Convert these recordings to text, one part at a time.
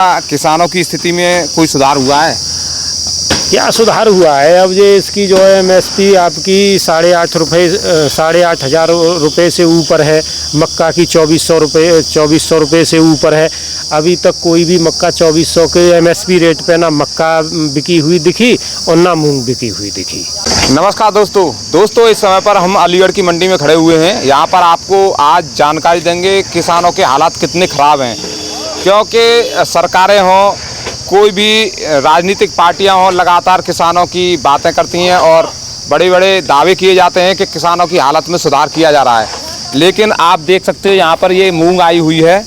किसानों की स्थिति में कोई सुधार हुआ है? क्या सुधार हुआ है? अब ये इसकी जो है एमएसपी आपकी 8,500 रुपये से ऊपर है। मक्का की 2400 रुपये से ऊपर है। अभी तक कोई भी मक्का 2400 के एमएसपी रेट पे ना मक्का बिकी हुई दिखी और ना मूंग बिकी हुई दिखी। नमस्कार दोस्तों इस समय पर हम अलीगढ़ की मंडी में खड़े हुए हैं। यहाँ पर आपको आज जानकारी देंगे किसानों के हालात कितने ख़राब हैं, क्योंकि सरकारें हों, कोई भी राजनीतिक पार्टियां हों, लगातार किसानों की बातें करती हैं और बड़े बड़े दावे किए जाते हैं कि किसानों की हालत में सुधार किया जा रहा है। लेकिन आप देख सकते हैं यहाँ पर ये मूंग आई हुई है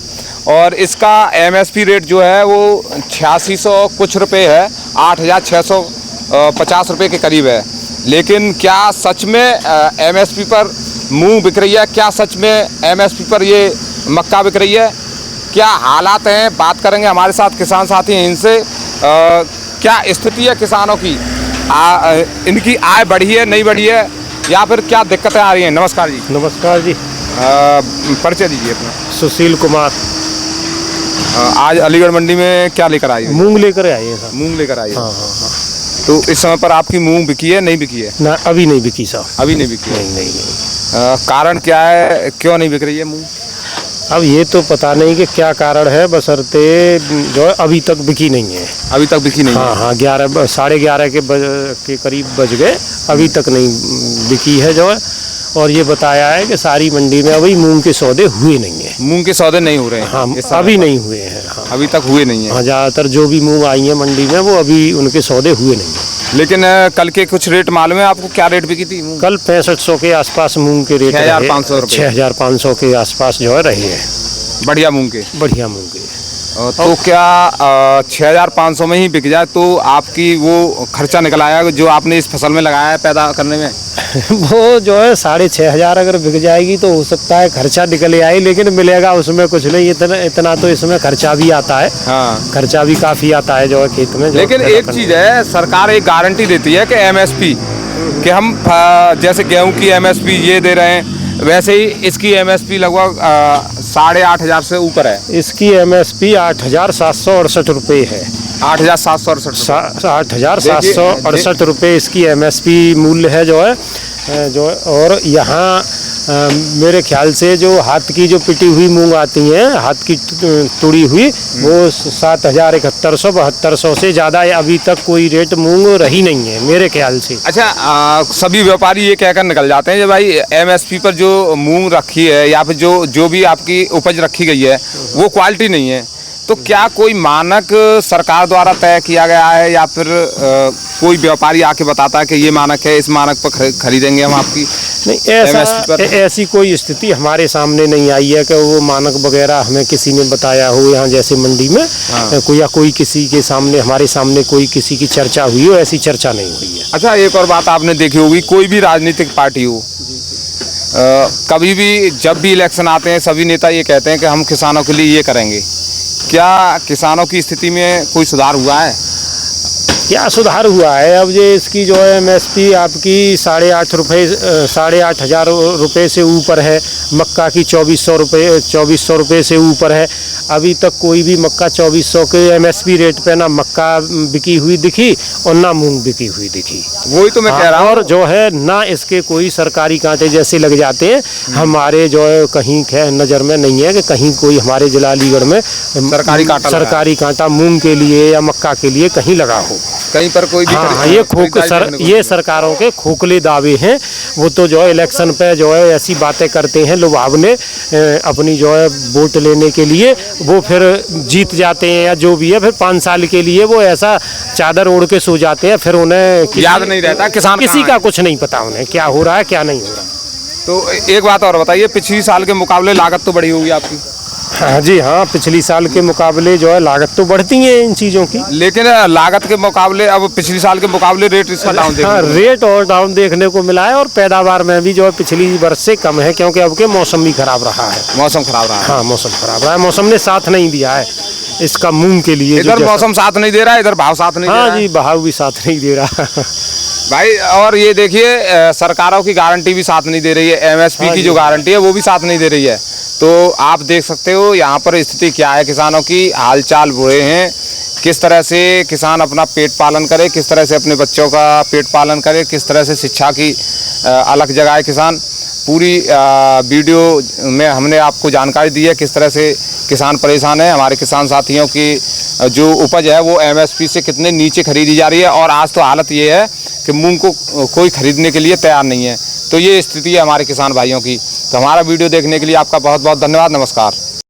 और इसका एमएसपी रेट जो है वो 8600 कुछ रुपये है, 8650 रुपये के करीब है। लेकिन क्या सच में एमएसपी पर मूंग बिक रही है? क्या सच में एमएसपी पर ये मक्का बिक रही है? क्या हालात हैं, बात करेंगे। हमारे साथ किसान साथी हैं, इनसे क्या स्थिति है किसानों की, इनकी आय बढ़ी है नहीं बढ़ी है, या फिर क्या दिक्कतें आ रही हैं? नमस्कार जी। नमस्कार जी। परिचय दीजिए अपना। सुशील कुमार। आज अलीगढ़ मंडी में क्या लेकर आई? मूंग लेकर आए हैं साहब। मूंग लेकर आई है। हाँ हाँ हाँ। तो इस समय पर आपकी मूंग बिकी है नहीं बिकी है? ना, अभी नहीं बिकी साहब। अभी नहीं बिकी? नहीं। कारण क्या है, क्यों नहीं बिक रही है मूंग? अब ये तो पता नहीं कि क्या कारण है, बशर्ते जो है अभी तक बिकी नहीं है। अभी तक बिकी नहीं? हाँ, 11 के करीब बज गए, अभी तक नहीं बिकी है जो है। और ये बताया है कि सारी मंडी में अभी मूंग के सौदे हुए नहीं है। मूंग के सौदे नहीं हो रहे हैं? हाँ, अभी नहीं हुए हैं। हाँ, अभी तक हुए नहीं है। हाँ, ज़्यादातर जो भी मूंग आई है मंडी में वो अभी उनके सौदे हुए नहीं है। लेकिन कल के कुछ रेट मालूम है आपको? क्या रेट बिकी थी मूंग? कल 6500 के आसपास मूंग के रेट 6500 रुपये, 6500 के आसपास जो है रहे हैं। बढ़िया मूंग के? बढ़िया मूंग के। तो क्या 6500 में ही बिक जाए तो आपकी वो खर्चा निकल आया जो आपने इस फसल में लगाया है पैदा करने में? वो जो है 6500 अगर बिक जाएगी तो हो सकता है खर्चा निकल आए, लेकिन मिलेगा उसमें कुछ नहीं। इतना तो इसमें खर्चा भी आता है। हाँ, खर्चा भी काफ़ी आता है जो है खेत में। लेकिन एक चीज़ है, सरकार एक गारंटी देती है कि एमएसपी कि हम जैसे गेहूं की एमएसपी ये दे रहे हैं, वैसे ही इसकी एमएसपी लगभग 8,500 से ऊपर है। इसकी एमएसपी 8,768 रुपये है। 8,768 रुपये इसकी एमएसपी मूल्य है जो है। और यहाँ मेरे ख्याल से जो हाथ की जो पिटी हुई मूंग आती हैं, हाथ की तुड़ी हुई, वो 7,7100-7200 से ज़्यादा अभी तक कोई रेट मूंग रही नहीं है मेरे ख्याल से। अच्छा, सभी व्यापारी ये कहकर निकल जाते हैं कि भाई एमएसपी पर जो मूंग रखी है या फिर जो भी आपकी उपज रखी गई है वो क्वालिटी नहीं है। तो क्या कोई मानक सरकार द्वारा तय किया गया है या फिर कोई व्यापारी आके बताता है कि ये मानक है, इस मानक पर खरीदेंगे हम आपकी? नहीं, ऐसी कोई स्थिति हमारे सामने नहीं आई है कि वो मानक वगैरह हमें किसी ने बताया हो यहाँ जैसे मंडी में। हाँ। कोई किसी के सामने, हमारे सामने कोई किसी की चर्चा हुई हो, ऐसी चर्चा नहीं हुई है। अच्छा, एक और बात आपने देखी होगी, कोई भी राजनीतिक पार्टी हो, कभी भी जब भी इलेक्शन आते हैं सभी नेता ये कहते हैं कि हम किसानों के लिए ये करेंगे। क्या किसानों की स्थिति में कोई सुधार हुआ है? क्या सुधार हुआ है? अब ये इसकी जो है एमएसपी आपकी 8,500 रुपये से ऊपर है। मक्का की 2400 रुपये से ऊपर है। अभी तक कोई भी मक्का 2400 के एमएसपी रेट पे ना मक्का बिकी हुई दिखी और ना मूंग बिकी हुई दिखी। वही तो मैं कह रहा हूँ। और जो है ना इसके कोई सरकारी कांटे जैसे लग जाते हैं। हमारे जो है कहीं नज़र में नहीं है कि कहीं कोई हमारे जिला अलीगढ़ में सरकारी कांटा मूंग के लिए या मक्का के लिए कहीं लगा हो, कहीं पर कोई भी। हाँ, ये सरकारों के खोखले दावे हैं। वो तो जो है इलेक्शन पे जो है ऐसी बातें करते हैं लुभावने, अपनी जो है वोट लेने के लिए। वो फिर जीत जाते हैं या जो भी है, फिर 5 साल के लिए वो ऐसा चादर ओढ़ के सो जाते हैं, फिर उन्हें याद नहीं रहता किसान, किसी का कुछ नहीं पता उन्हें क्या हो रहा है क्या नहीं हो रहा। तो एक बात और बताइए, पिछली साल के मुकाबले लागत तो बढ़ी होगी आपकी? हाँ जी, हाँ, पिछली साल के मुकाबले जो है लागत तो बढ़ती है इन चीज़ों की, लेकिन लागत के मुकाबले अब पिछली साल के मुकाबले रेट इसका डाउन देखने को रेट और डाउन देखने को मिला है। और पैदावार में भी जो है पिछली वर्ष से कम है, क्योंकि अब के मौसम भी खराब रहा है। मौसम खराब रहा है? हाँ, मौसम खराब रहा है। मौसम ने साथ नहीं दिया है इसका मूंग के लिए। इधर मौसम साथ नहीं दे रहा है, इधर भाव साथ नहीं दे रहा है। हाँ जी, भाव भी साथ नहीं दे रहा भाई। और ये देखिए, सरकारों की गारंटी भी साथ नहीं दे रही है, एमएसपी की जो गारंटी है वो भी साथ नहीं दे रही है। तो आप देख सकते हो यहाँ पर स्थिति क्या है, किसानों की हालचाल बुरे हैं। किस तरह से किसान अपना पेट पालन करे, किस तरह से अपने बच्चों का पेट पालन करे, किस तरह से शिक्षा की अलग जगाए किसान। पूरी वीडियो में हमने आपको जानकारी दी है किस तरह से किसान परेशान है। हमारे किसान साथियों की जो उपज है वो MSP से कितने नीचे खरीदी जा रही है, और आज तो हालत ये है कि मूंग को कोई खरीदने के लिए तैयार नहीं है। तो ये स्थिति है हमारे किसान भाइयों की। तो हमारा वीडियो देखने के लिए आपका बहुत बहुत धन्यवाद। नमस्कार।